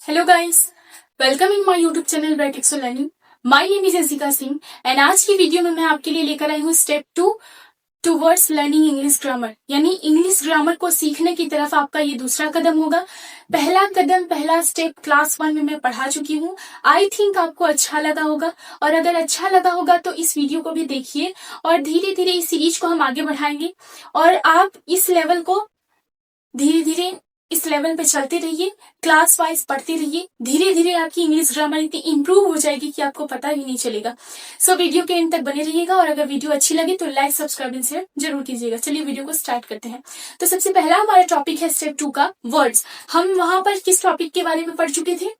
Hello guys, welcome in my YouTube channel bright exo learning. My name is Jessica Singh and आज की video में मैं आपके लिए लेकर आई हूँ step 2 towards learning English grammar. यानी इंग्लिश ग्रामर को सीखने की तरफ आपका ये दूसरा कदम होगा। पहला स्टेप क्लास 1 में मैं पढ़ा चुकी हूँ। आई थिंक आपको अच्छा लगा होगा, और अगर अच्छा लगा होगा तो इस वीडियो को भी देखिए और धीरे धीरे इस सीरीज को हम आगे बढ़ाएंगे और आप इस लेवल को धीरे धीरे इस लेवल पे चलते रहिए, क्लास वाइज पढ़ते रहिए। धीरे धीरे आपकी इंग्लिश ग्रामर इतनी इंप्रूव हो जाएगी कि आपको पता ही नहीं चलेगा। सो वीडियो के एंड तक बने रहिएगा और अगर वीडियो अच्छी लगे तो लाइक सब्सक्राइब एंड शेयर जरूर कीजिएगा। चलिए वीडियो को स्टार्ट करते हैं। तो सबसे पहला हमारा टॉपिक है स्टेप 2 का वर्ड्स। हम वहां पर किस टॉपिक के बारे में पढ़ चुके थे?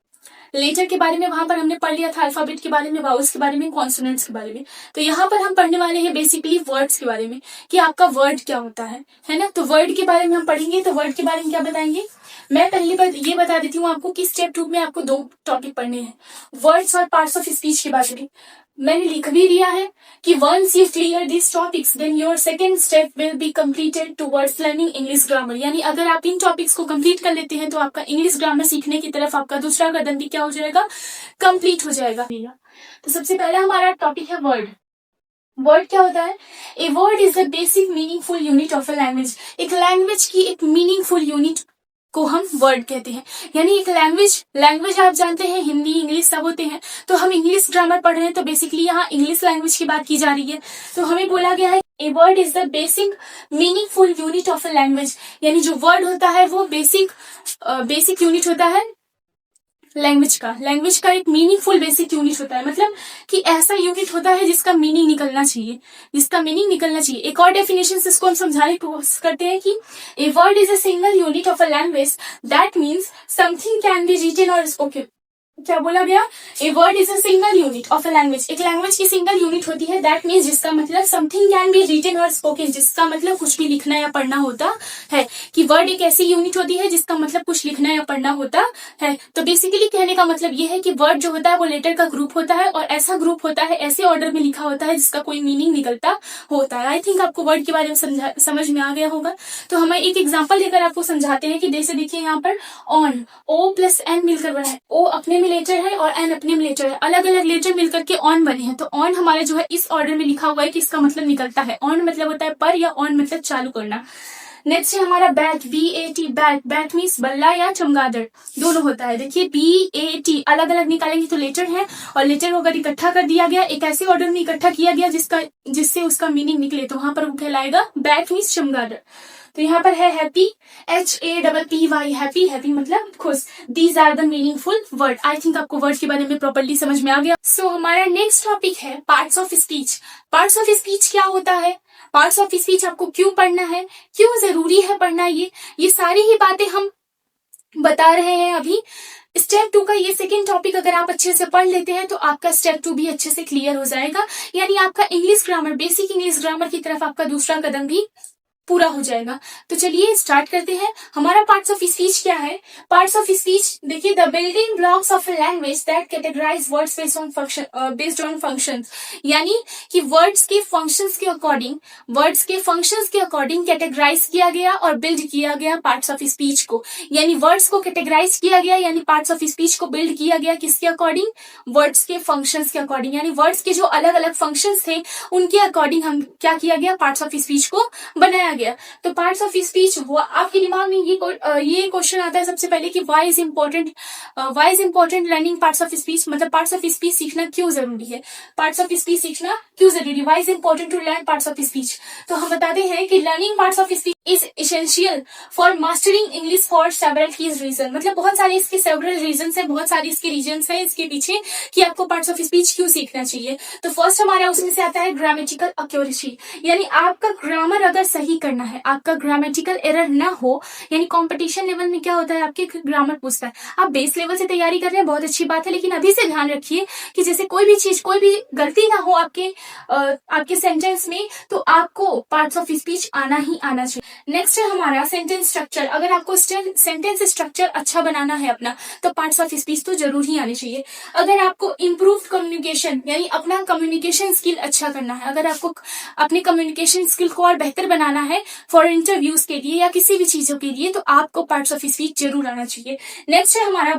लेटर के बारे में। वहां पर हमने पढ़ लिया था अल्फाबेट के बारे में, वाउल्स के बारे में, कॉन्सोनेंट्स के बारे में। तो यहाँ पर हम पढ़ने वाले हैं बेसिकली वर्ड्स के बारे में कि आपका वर्ड क्या होता है ना। तो वर्ड के बारे में हम पढ़ेंगे। तो वर्ड के बारे में क्या बताएंगे? मैं पहली बार ये बता देती हूँ आपको कि स्टेप 2 में आपको 2 टॉपिक पढ़ने हैं, वर्ड्स और पार्ट्स ऑफ स्पीच के बारे में। मैंने लिख भी दिया है कि once you clear this topics then your second step will be completed towards learning English grammar. यानी अगर आप इन टॉपिक्स को कंप्लीट कर लेते हैं तो आपका इंग्लिश ग्रामर सीखने की तरफ आपका दूसरा कदम भी क्या हो जाएगा? कंप्लीट हो जाएगा। तो सबसे पहला हमारा टॉपिक है वर्ड। वर्ड क्या होता है? ए word is the basic meaningful unit of a language. एक लैंग्वेज की एक मीनिंगफुल यूनिट को हम वर्ड कहते हैं। यानी एक लैंग्वेज आप जानते हैं हिंदी इंग्लिश सब होते हैं। तो हम इंग्लिश ग्रामर पढ़ रहे हैं तो बेसिकली यहाँ इंग्लिश लैंग्वेज की बात की जा रही है। तो हमें बोला गया है ए word is the basic meaningful unit of a language. यानी जो वर्ड होता है वो बेसिक यूनिट होता है लैंग्वेज का एक मीनिंगफुल बेसिक यूनिट होता है। मतलब कि ऐसा यूनिट होता है जिसका मीनिंग निकलना चाहिए। एक और डेफिनेशन से इसको हम समझाने की कोशिश करते हैं कि a word is a single unit of a language that means something can be written और स्पोकन। क्या बोला गया? A word is a single unit of a language. एक लैंग्वेज की सिंगल यूनिट होती है दैट मीन्स जिसका मतलब समथिंग कैन बी रिटन और स्पोकन, जिसका मतलब कुछ भी लिखना या पढ़ना होता है। कि वर्ड एक ऐसी यूनिट होती है जिसका मतलब कुछ लिखना या पढ़ना होता है। तो बेसिकली कहने का मतलब ये है कि वर्ड जो होता है वो लेटर का ग्रुप होता है और ऐसा ग्रुप होता है, ऐसे ऑर्डर में लिखा होता है जिसका कोई मीनिंग निकलता होता है। आई थिंक आपको वर्ड के बारे में समझ में आ गया होगा। तो हम एक एग्जाम्पल लेकर आपको समझाते हैं कि जैसे देखिए यहाँ पर ऑन, ओ प्लस एन मिलकर बना है। ओ अपने में लेटर है और एन अपने में लेटर है, अलग अलग लेटर मिलकर के ऑन बने हैं। तो ऑन हमारा जो है इस ऑर्डर में लिखा हुआ है कि इसका मतलब निकलता है। ऑन मतलब होता है पर, या ऑन मतलब चालू करना। नेक्स्ट है हमारा बैट, BAT, बैट मीन्स बल्ला या चमगादड़, दोनों होता है। देखिए BAT अलग अलग निकालेंगे तो लेटर है, और लेटर को अगर इकट्ठा कर दिया गया, एक ऐसे ऑर्डर में इकट्ठा किया गया जिससे उसका मीनिंग निकले, तो वहां पर वो कहलाएगा बैट मीन्स चमगादड़। तो यहाँ पर है हैप्पी, HAPPY, हैप्पी मतलब खुश। These are the meaningful word. I think आपको वर्ड के बारे में प्रॉपर्ली समझ में आ गया। सो हमारा नेक्स्ट टॉपिक है parts of speech. Parts of speech क्या होता है? पार्ट्स ऑफ स्पीच आपको क्यों पढ़ना है, क्यों जरूरी है पढ़ना, ये सारी ही बातें हम बता रहे हैं अभी। स्टेप 2 का ये सेकेंड टॉपिक अगर आप अच्छे से पढ़ लेते हैं तो आपका स्टेप 2 भी अच्छे से क्लियर हो जाएगा। यानी आपका English grammar, basic English grammar की तरफ आपका दूसरा कदम भी पूरा हो जाएगा। तो चलिए स्टार्ट करते हैं। हमारा पार्ट्स ऑफ स्पीच क्या है? पार्ट्स ऑफ स्पीच देखिए, the building blocks of a language that categorize words based on functions. यानी कि वर्ड्स के फंक्शंस के अकॉर्डिंग कैटेगराइज किया गया और बिल्ड किया गया पार्ट्स ऑफ स्पीच को। यानी वर्ड्स को कैटेगराइज किया गया, यानी पार्ट्स ऑफ स्पीच को बिल्ड किया गया किसके अकॉर्डिंग? वर्ड्स के फंक्शंस के अकॉर्डिंग। यानी वर्ड्स के जो अलग अलग फंक्शंस थे उनके अकॉर्डिंग हम क्या किया गया? पार्ट्स ऑफ स्पीच को बनाया गया। तो पार्ट्स ऑफ स्पीच हुआ, आपके दिमाग में ये क्वेश्चन आता है सबसे पहले कि why is important learning parts of speech. मतलब पार्ट्स ऑफ स्पीच सीखना क्यों जरूरी है? पार्ट्स ऑफ स्पीच सीखना क्यों जरूरी है? Why is important to learn parts of speech. तो हम बताते हैं कि learning parts of speech is essential for mastering English for several keys reason. मतलब बहुत सारे इसके सेवरल रीजन है, बहुत सारे इसके रीजन्स है इसके पीछे कि आपको पार्ट्स ऑफ स्पीच क्यों सीखना चाहिए। तो फर्स्ट हमारा उसमें से आता है ग्रामेटिकल एक्यूरेसी। यानी आपका ग्रामर अगर सही करना है, आपका ग्रामेटिकल एरर ना हो। यानी कंपटीशन लेवल में क्या होता है, आपके ग्रामर पूछता है। आप बेस लेवल से तैयारी कर रहे हैं, बहुत अच्छी बात है, लेकिन अभी से ध्यान रखिए कि जैसे कोई भी गलती ना हो आपके सेंटेंस में, तो आपको पार्ट्स ऑफ स्पीच आना ही आना चाहिए। नेक्स्ट है हमारा सेंटेंस स्ट्रक्चर। अगर आपको सेंटेंस स्ट्रक्चर अच्छा बनाना है अपना, तो पार्ट्स ऑफ स्पीच तो जरूर ही आने चाहिए। अगर आपको इम्प्रूव कम्युनिकेशन, यानी अपना कम्युनिकेशन स्किल अच्छा करना है, अगर आपको अपने कम्युनिकेशन स्किल को और बेहतर बनाना है, है फॉर इंटरव्यूज के लिए या किसी भी चीजों के लिए, तो आपको पार्ट्स ऑफ स्पीच जरूर आना चाहिए। नेक्स्ट है हमारा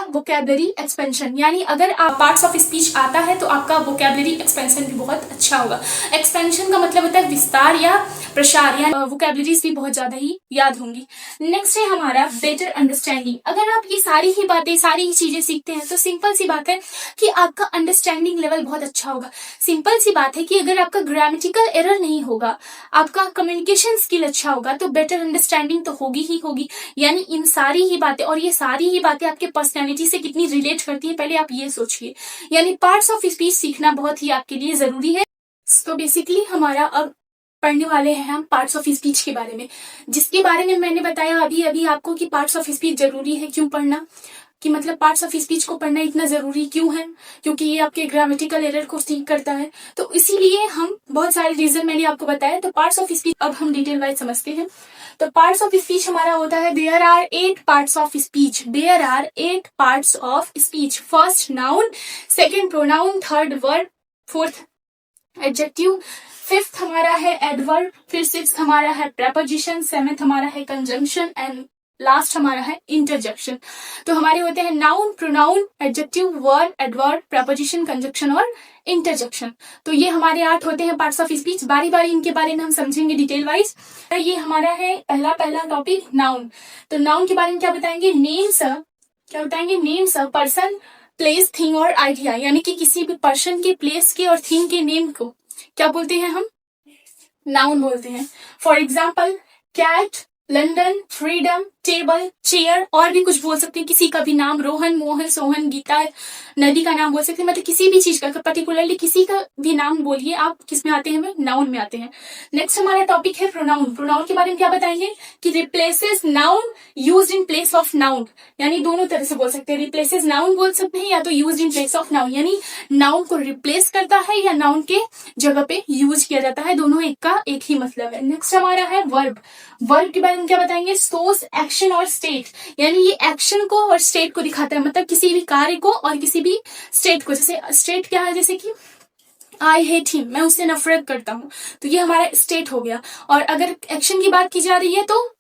वोकैबुलरी एक्सपेंशन, यानी अगर आप पार्ट्स ऑफ स्पीच आता है तो आपका वोकैबुलरी एक्सपेंशन भी बहुत अच्छा होगा। एक्सपेंशन का मतलब होता है विस्तार या प्रसार, या वोकैबुलरीज भी बहुत ज्यादा ही याद होंगी। नेक्स्ट है हमारा बेटर अंडरस्टैंडिंग। अगर आप ये सारी ही चीजें सीखते हैं तो सिंपल सी बात है कि आपका अंडरस्टैंडिंग लेवल बहुत अच्छा होगा। सिंपल सी बात है कि अगर आपका ग्रामेटिकल एरर नहीं होगा, आपका कम्युनिकेशन स्किल अच्छा होगा, तो बेटर अंडरस्टैंडिंग तो होगी ही होगी। यानी इन सारी ही बातें, और ये सारी ही बातें आपके पर्सनैलिटी से कितनी रिलेट करती है, पहले आप ये सोचिए। यानी पार्ट्स ऑफ स्पीच सीखना बहुत ही आपके लिए जरूरी है। तो बेसिकली हमारा अब पढ़ने वाले हैं हम पार्ट्स ऑफ स्पीच के बारे में, जिसके बारे में मैंने बताया अभी अभी आपको कि पार्ट्स ऑफ स्पीच जरूरी है। क्यों पढ़ना, कि मतलब पार्ट्स ऑफ स्पीच को पढ़ना इतना जरूरी क्यों है, क्योंकि ये आपके ग्रामेटिकल एरर को ठीक करता है। तो इसीलिए हम बहुत सारे रीजन मैंने आपको बताया। तो पार्ट्स ऑफ स्पीच अब हम डिटेल वाइज समझते हैं। तो पार्ट्स ऑफ स्पीच हमारा होता है, there are 8 parts of speech. There are 8 parts of speech. First noun, second pronoun, third verb, fourth adjective, fifth हमारा है एडवर्ब, फिर सिक्स्थ हमारा है प्रेपोजिशन, सेवेंथ हमारा है कंजंक्शन एंड लास्ट हमारा है इंटरजेक्शन। तो हमारे होते हैं noun, pronoun, adjective, verb, adverb, preposition, conjunction और इंटरजेक्शन। तो ये हमारे 8 होते हैं पार्ट्स ऑफ स्पीच। बारी बारी इनके बारे में हम समझेंगे डिटेल वाइज। ये हमारा है पहला टॉपिक नाउन। तो नाउन के बारे में क्या बताएंगे, names a person, place, thing और आइडिया। यानी कि किसी भी पर्सन के, प्लेस के और थिंग के नेम को क्या बोलते हैं हम, नाउन बोलते हैं। For example cat, London, freedom, table, chair, और भी कुछ बोल सकते हैं। किसी का भी नाम, रोहन, मोहन, सोहन, गीता, नदी का नाम बोल सकते हैं। मतलब किसी भी चीज का, पर्टिकुलरली किसी का भी नाम बोलिए आप, किस में आते हैं, नाउन में आते हैं। नेक्स्ट हमारा टॉपिक है प्रोनाउन। प्रोनाउन के बारे में क्या बताएंगे कि replaces noun used in place of noun. यानी दोनों तरह से बोल सकते हैं, रिप्लेसेस नाउन बोल सकते हैं या तो used in place of noun, यानी नाउन को रिप्लेस करता है या नाउन के जगह पे यूज किया जाता है। दोनों एक का एक ही मतलब है। नेक्स्ट हमारा है वर्ब। वर्ब के बारे में क्या बताएंगे, सोर्स, एक्शन और स्टेट। यानी ये एक्शन को और स्टेट को दिखाता है, मतलब किसी भी कार्य को और किसी भी स्टेट को। जैसे स्टेट क्या है, जैसे कि आई हेट हिम, मैं उससे नफरत करता हूं, तो ये हमारा स्टेट हो गया। और अगर एक्शन की बात की जा रही है तो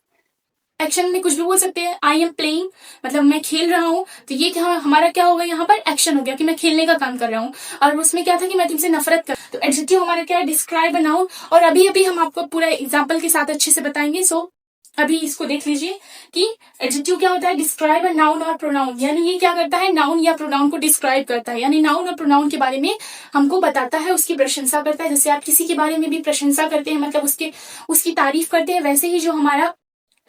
एक्शन में कुछ भी बोल सकते हैं। आई एम प्लेइंग, मतलब मैं खेल रहा हूँ, तो ये क्या हमारा क्या होगा, यहाँ पर एक्शन हो गया कि मैं खेलने का काम कर रहा हूँ। और उसमें क्या था कि मैं तुमसे नफरत कर, तो एडजेक्टिव हमारा क्या है, डिस्क्राइब अ नाउन। और अभी अभी हम आपको पूरा एग्जाम्पल के साथ अच्छे से बताएंगे। सो अभी इसको देख लीजिए कि एडजेक्टिव क्या होता है, डिस्क्राइब अ नाउन और प्रोनाउन। यानी ये क्या करता है, नाउन या प्रोनाउन को डिस्क्राइब करता है, यानी नाउन और प्रोनाउन के बारे में हमको बताता है, उसकी प्रशंसा करता है। जैसे आप किसी के बारे में भी प्रशंसा करते हैं, मतलब उसकी तारीफ करते हैं, वैसे ही जो हमारा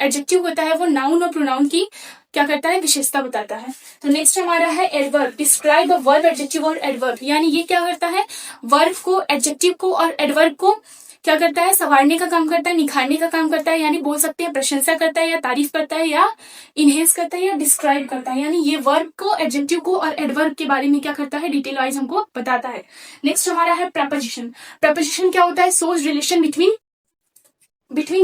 एडजेक्टिव होता है वो नाउन और प्रोनाउन की क्या करता है, विशेषता बताता है। तो नेक्स्ट हमारा है adverb. Describe a verb, adjective और एडवर्ब। यानी ये क्या करता है, वर्ब को, एडजेक्टिव को और एडवर्ब को क्या करता है, संवारने का काम करता है, निखारने का काम करता है। यानी बोल सकते हैं प्रशंसा करता है या तारीफ करता है या इनहेंस करता है या डिस्क्राइब करता है। यानी ये वर्ब को, एडजेक्टिव को और एडवर्ब के बारे में क्या करता है, डिटेल वाइज हमको बताता है। नेक्स्ट हमारा है प्रपोजिशन। प्रपोजिशन क्या होता है, सोज रिलेशन बिटवीन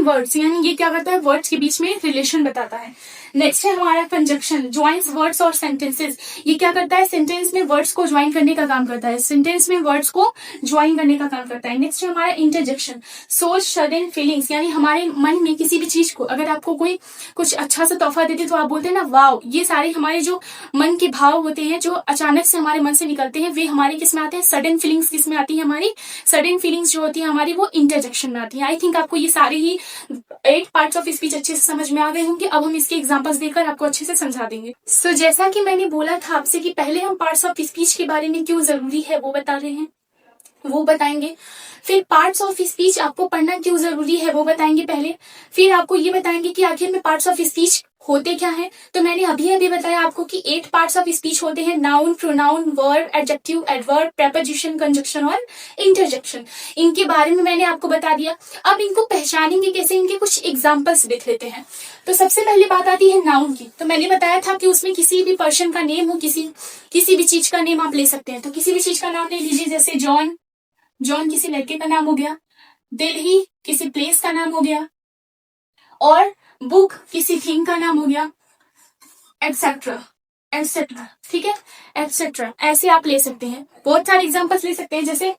वर्ड्स। यानी ये क्या करता है, वर्ड्स के बीच में रिलेशन बताता है। नेक्स्ट है हमारा कंजंक्शन, ज्वाइंस वर्ड्स और सेंटेंसेस। ये क्या करता है, सेंटेंस में वर्ड्स को ज्वाइन करने का काम करता है, सेंटेंस में वर्ड्स को ज्वाइन करने का काम करता है। नेक्स्ट है हमारा इंटरजेक्शन, सोच सडन फीलिंग्स। यानी हमारे मन में किसी भी चीज को, अगर आपको कोई कुछ अच्छा सा तोहफा देते तो आप बोलते हैं ना वाव। ये सारे हमारे जो मन के भाव होते हैं, जो अचानक से हमारे मन से निकलते हैं, वे हमारे किस में आते हैं, सडन फीलिंग्स किस में आती है, हमारी सडन फीलिंग्स जो होती है हमारी, वो इंटरजेक्शन में आती है। आई थिंक आपको ये सारे ही 8 पार्ट्स ऑफ स्पीच अच्छे से समझ में आ गए होंगे। अब हम इसके एग्जांपल्स देकर आपको अच्छे से समझा देंगे। सो जैसा कि मैंने बोला था आपसे कि पहले हम पार्ट्स ऑफ स्पीच के बारे में क्यों जरूरी है वो बता रहे हैं, वो बताएंगे। फिर पार्ट्स ऑफ स्पीच आपको पढ़ना क्यों जरूरी है वो बताएंगे पहले। फिर आपको ये बताएंगे कि आखिर में पार्ट्स ऑफ स्पीच होते क्या हैं। तो मैंने अभी बताया आपको कि 8 पार्ट्स ऑफ स्पीच होते हैं, noun, pronoun, verb, adjective, adverb, preposition, conjunction और इंटरजेक्शन। इनके बारे में मैंने आपको बता दिया। अब इनको पहचानेंगे कैसे, इनके कुछ एग्जाम्पल्स देख लेते हैं। तो सबसे पहले बात आती है नाउन की। तो मैंने बताया था कि उसमें किसी भी पर्सन का नेम हो, किसी भी चीज का नेम आप ले सकते हैं। तो किसी भी चीज का नाम ले लीजिए, जैसे जॉन किसी लड़के का नाम हो गया, दिल्ली किसी प्लेस का नाम हो गया, और बुक किसी थिंग का नाम हो गया, एटसेट्रा। ठीक है, एटसेट्रा ऐसे आप ले सकते हैं। बहुत सारे एग्जांपल्स ले सकते हैं। जैसे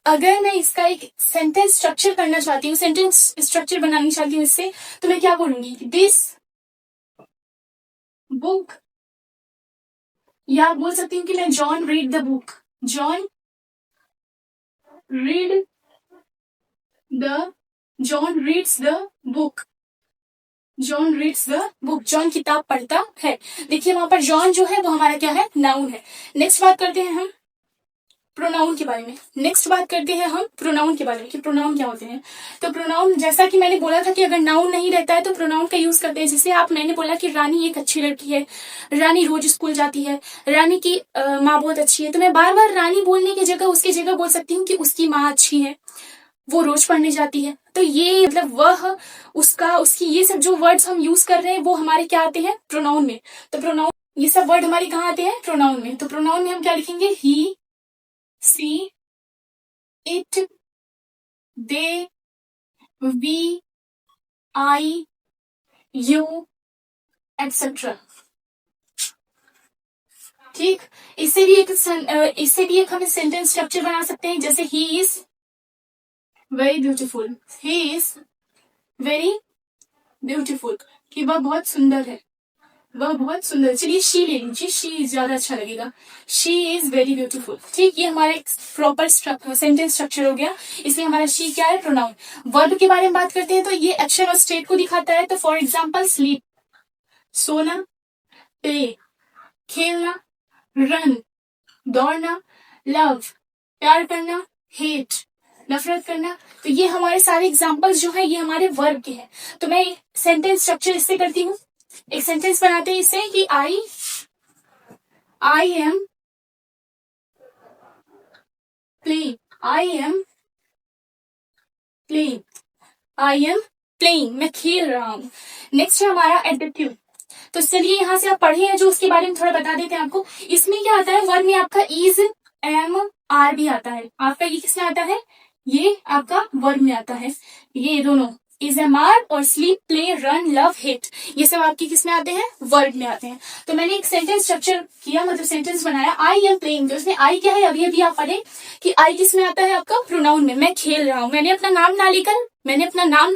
अगर मैं इसका एक सेंटेंस स्ट्रक्चर करना चाहती हूँ, सेंटेंस स्ट्रक्चर बनानी चाहती हूँ इससे, तो मैं क्या बोलूंगी, दिस बुक, या आप बोल सकती हूँ कि मैं John read the book, John read the, John reads the book, John reads the book, John किताब पढ़ता है। देखिए वहां पर जॉन जो है वो हमारा क्या है, नाउन है। नेक्स्ट बात करते हैं हम प्रोनाउन के बारे में, नेक्स्ट बात करते हैं हम प्रोनाउन के बारे में कि प्रोनाउन क्या होते हैं। तो प्रोनाउन, जैसा कि मैंने बोला था कि अगर नाउन नहीं रहता है तो प्रोनाउन का यूज करते हैं। जैसे मैंने बोला कि रानी एक अच्छी लड़की है, रानी रोज स्कूल जाती है, रानी की माँ बहुत अच्छी है, तो मैं बार बार रानी बोलने की जगह उसकी जगह बोल सकती हूँ कि उसकी माँ अच्छी है, वो रोज पढ़ने जाती है। तो ये मतलब वह, उसका, उसकी, ये सब जो वर्ड्स हम यूज कर रहे हैं वो हमारे क्या आते हैं, प्रोनाउन में। तो प्रोनाउन, ये सब वर्ड हमारे कहाँ आते हैं, प्रोनाउन में। तो प्रोनाउन में हम क्या लिखेंगे, he, she, it, they, we, I, you, etcetera. ठीक, इससे भी एक हम सेंटेंस स्ट्रक्चर बना सकते हैं। जैसे he is very beautiful, he is very beautiful, कि वह बहुत सुंदर है, वह बहुत सुंदर। चलिए शी ले लीजिए, शी ज्यादा अच्छा लगेगा, शी इज वेरी ब्यूटीफुल। ठीक, ये हमारा एक प्रॉपर सेंटेंस स्ट्रक्चर हो गया। इसलिए हमारा शी क्या है, प्रोनाउन। वर्ब के बारे में बात करते हैं तो ये एक्शन और स्टेट को दिखाता है। तो फॉर एग्जाम्पल स्लीप, सोना, प्ले, खेलना, रन, दौड़ना, लव, प्यार करना, हेट, नफरत करना। तो ये हमारे सारे एग्जाम्पल्स जो है ये हमारे वर्ब के हैं। तो मैं सेंटेंस स्ट्रक्चर इससे करती हूँ, एक सेंटेंस बनाते हैं इससे कि I am playing, I am playing, I am playing, मैं खेल रहा हूं। नेक्स्ट है हमारा एडजेक्टिव। तो चलिए यहाँ से आप पढ़े हैं जो, उसके बारे में थोड़ा बता देते हैं आपको। इसमें क्या आता है, वर्ब में आपका इज, एम, आर भी आता है। आपका ये किसमें आता है, ये आपका वर्ब में आता है। ये दोनों इज, एम, आर और sleep, play, run, love, hate, ये सब आपके किसमें आते हैं, वर्ब में आते हैं। तो मैंने एक सेंटेंस स्ट्रक्चर किया, मतलब सेंटेंस बनाया, आई एम प्लेइंग। तो उसमें आई क्या है, अभी अभी आप पढ़े कि आई किसमें आता है आपका, प्रोनाउन में। मैं खेल रहा हूं, मैंने अपना नाम ना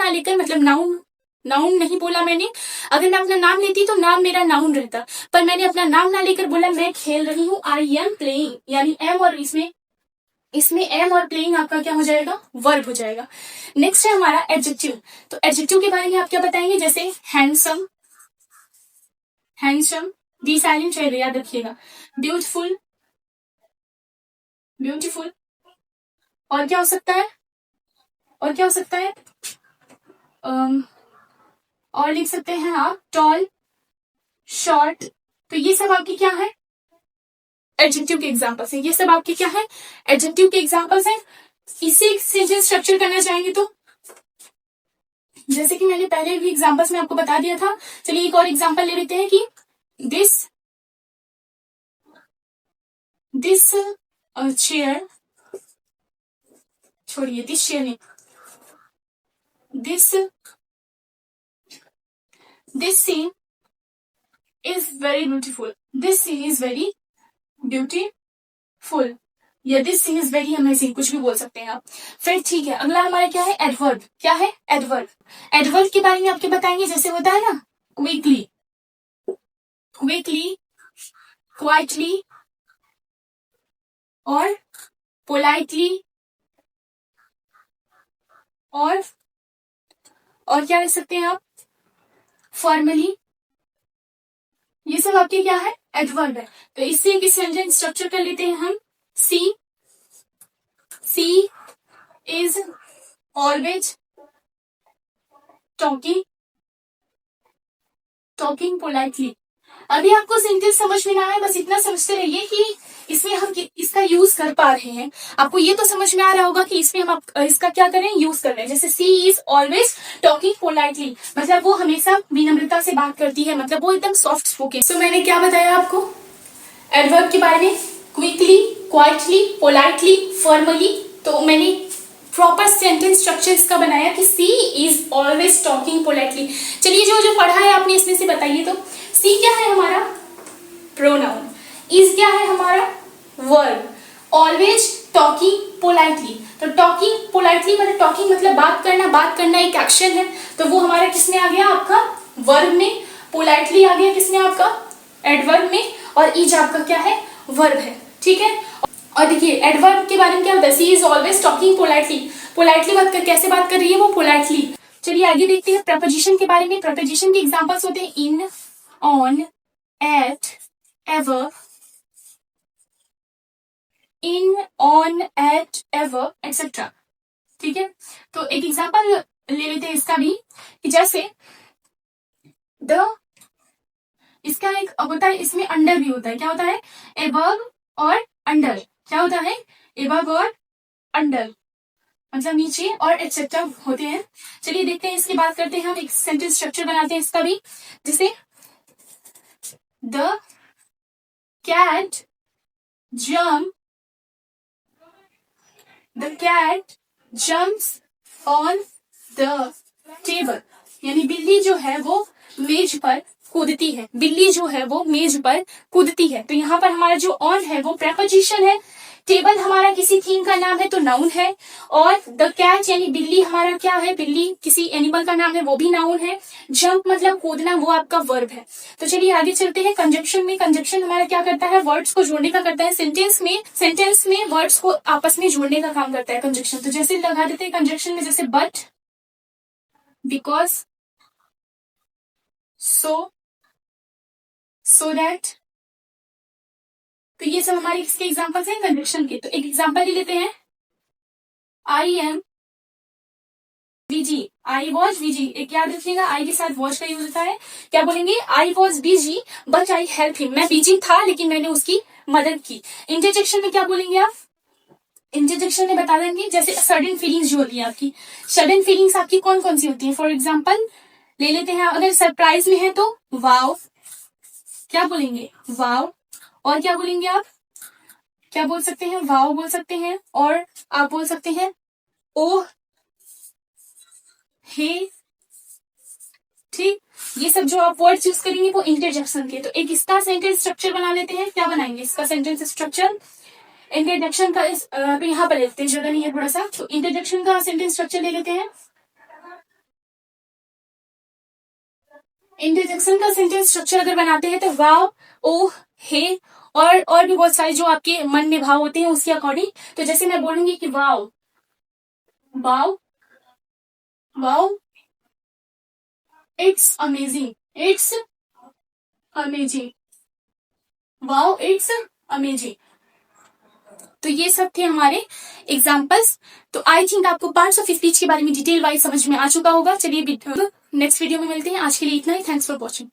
लेकर मतलब नाउन नहीं बोला मैंने। अगर मैं अपना नाम लेती तो नाम मेरा नाउन रहता, पर मैंने अपना नाम ना लेकर बोला मैं खेल रही हूँ, आई एम प्लेइंग, यानी एम, और इसमें एम और प्लेइंग आपका क्या हो जाएगा, वर्ब हो जाएगा। नेक्स्ट है हमारा एडजेक्टिव। तो एडजेक्टिव के बारे में आप क्या बताएंगे, जैसे हैंडसम, डी साइलेंट रहेगा, याद रखिएगा। ब्यूटीफुल, और क्या हो सकता है, और लिख सकते हैं आप टॉल, शॉर्ट। तो ये सब आपकी क्या है, एडजेक्टिव के एग्जांपल्स हैं। ये सब आपके क्या है, एडजेक्टिव के एग्जांपल्स हैं। इसी सेंटेंस स्ट्रक्चर करना चाहेंगे तो जैसे कि मैंने पहले भी एग्जांपल्स में आपको बता दिया था। चलिए एक और एग्जांपल ले लेते हैं कि दिस चेयर, छोड़िए दिस चेयर नहीं, this scene is very beautiful, this scene is very beautiful, या this scene is very amazing, कुछ भी बोल सकते हैं आप। फिर ठीक है, अगला हमारा क्या है, एडवर्ब। क्या है, एडवर्ब। एडवर्ब के बारे में आपके बताएंगे, जैसे होता है ना क्विकली, क्वाइटली और पोलाइटली, और क्या लिख सकते हैं आप, फॉर्मली। ये सब आपके क्या है, एडवर्ब है। तो इससे एक सेंटेंस स्ट्रक्चर कर लेते हैं हम। सी इज ऑलवेज टॉकिंग पोलाइटली। अभी आपको सेंटेंस समझ में ना आए, बस इतना समझते रहिए कि इसमें हम इसका यूज कर पा रहे हैं। आपको ये तो समझ में आ रहा होगा कि इसमें हम इसका क्या करें, यूज कर रहे हैं। जैसे सी इज ऑलवेज टॉकिंग पोलाइटली, मतलब वो हमेशा विनम्रता से बात करती है, मतलब वो एकदम सॉफ्ट स्पोकन। तो मैंने क्या बताया आपको एडवर्ब के बारे में, क्विकली, क्वाइटली, पोलाइटली, फॉर्मली। तो मैंने प्रॉपर सेंटेंस स्ट्रक्चर इसका बनाया कि सी इज ऑलवेज टॉकिंग पोलाइटली। चलिए जो जो पढ़ा है आपने इसमें से बताइए। तो सी क्या है हमारा, प्रोनाउन, इज क्या है हमारा, वर्ब, ऑलवेज टॉकिंग पोलाइटली। तो टॉकिंग पोलाइटली मतलब टॉकिंग मतलब बात करना एक एक्शन है, तो वो हमारा किसमें आ गया आपका वर्ब में, पोलाइटली आ गया किसमें आपका एडवर्ब में, और इज आपका क्या है वर्ब है, ठीक है। और देखिए एडवर्ब के बारे में क्या होता है, she is always talking politely, politely कैसे बात कर रही है वो पोलाइटली। चलिए आगे देखते हैं प्रपोजिशन के बारे में। प्रपोजिशन के एग्जांपल्स होते हैं in, on, at, ever, in, on, at, ever etcetera, ठीक है। तो एक एग्जांपल ले लेते हैं इसका भी, कि जैसे द, इसका एक होता है, इसमें अंडर भी होता है, क्या होता है एबव और अंडर, क्या होता है एबव और अंडर, मतलब नीचे और एक्सेट्रा होते हैं। चलिए देखते हैं, इसकी बात करते हैं हम, एक सेंटेंस स्ट्रक्चर बनाते हैं इसका भी, जैसे the cat jump, the cat jumps on the table, यानी बिल्ली जो है वो मेज पर कूदती है, बिल्ली जो है वो मेज पर कूदती है। तो यहाँ पर हमारा जो ऑन है वो प्रेपोजिशन है, टेबल हमारा किसी थिंग का नाम है तो नाउन है, और द कैट यानी बिल्ली हमारा क्या है, बिल्ली किसी एनिमल का नाम है वो भी नाउन है, जंप मतलब कूदना वो आपका वर्ब है। तो चलिए आगे चलते हैं कंजक्शन में। कंजक्शन हमारा क्या करता है, वर्ड्स को जोड़ने का करता है, सेंटेंस में वर्ड्स को आपस में जोड़ने का काम करता है कंजक्शन। तो जैसे लगा देते हैं कंजक्शन में, जैसे बट, बिकॉज, so that, तो ये सब हमारे इसके एग्जांपल्स हैं कंजक्शन के। तो एक एग्जांपल ले लेते हैं, I am busy, I was busy, एक याद रखिएगा आई के साथ वॉज का यूज होता है, क्या बोलेंगे I was busy but I help him, मैं बिजी था लेकिन मैंने उसकी मदद की। इंटरजेक्शन में क्या बोलेंगे आप, इंटरजेक्शन में बता देंगे जैसे सडन फीलिंग्स जो होती है आपकी, सडन फीलिंग्स आपकी कौन कौन सी होती है। फॉर एग्जाम्पल ले लेते हैं, अगर सरप्राइज में है तो वाओ, क्या बोलेंगे वाओ, और क्या बोलेंगे आप, क्या बोल सकते हैं वाओ बोल सकते हैं, और आप बोल सकते हैं ओह, हे, ठीक। ये सब जो आप वर्ड्स यूज करेंगे वो इंटरजेक्शन के। तो एक इसका सेंटेंस स्ट्रक्चर बना लेते हैं, क्या बनाएंगे इसका सेंटेंस स्ट्रक्चर, इंटरजेक्शन का तो यहाँ पर लेते हैं, जगह नहीं है थोड़ा सा, तो इंटरजेक्शन का सेंटेंस स्ट्रक्चर ले लेते हैं। इंटरजेक्शन का सेंटेंस स्ट्रक्चर अगर बनाते हैं तो वाओ, ओह, हे, और भी बहुत सारे जो आपके मन में भाव होते हैं उसके अकॉर्डिंग। तो जैसे मैं बोलूंगी कि wow, wow, wow, it's amazing, it's amazing, wow it's amazing. तो ये सब थे हमारे एग्जाम्पल्स। तो आई थिंक आपको पार्ट्स ऑफ स्पीच के बारे में डिटेल वाइज समझ में आ चुका होगा। चलिए नेक्स्ट वीडियो में मिलते हैं, आज के लिए इतना ही। Thanks for watching.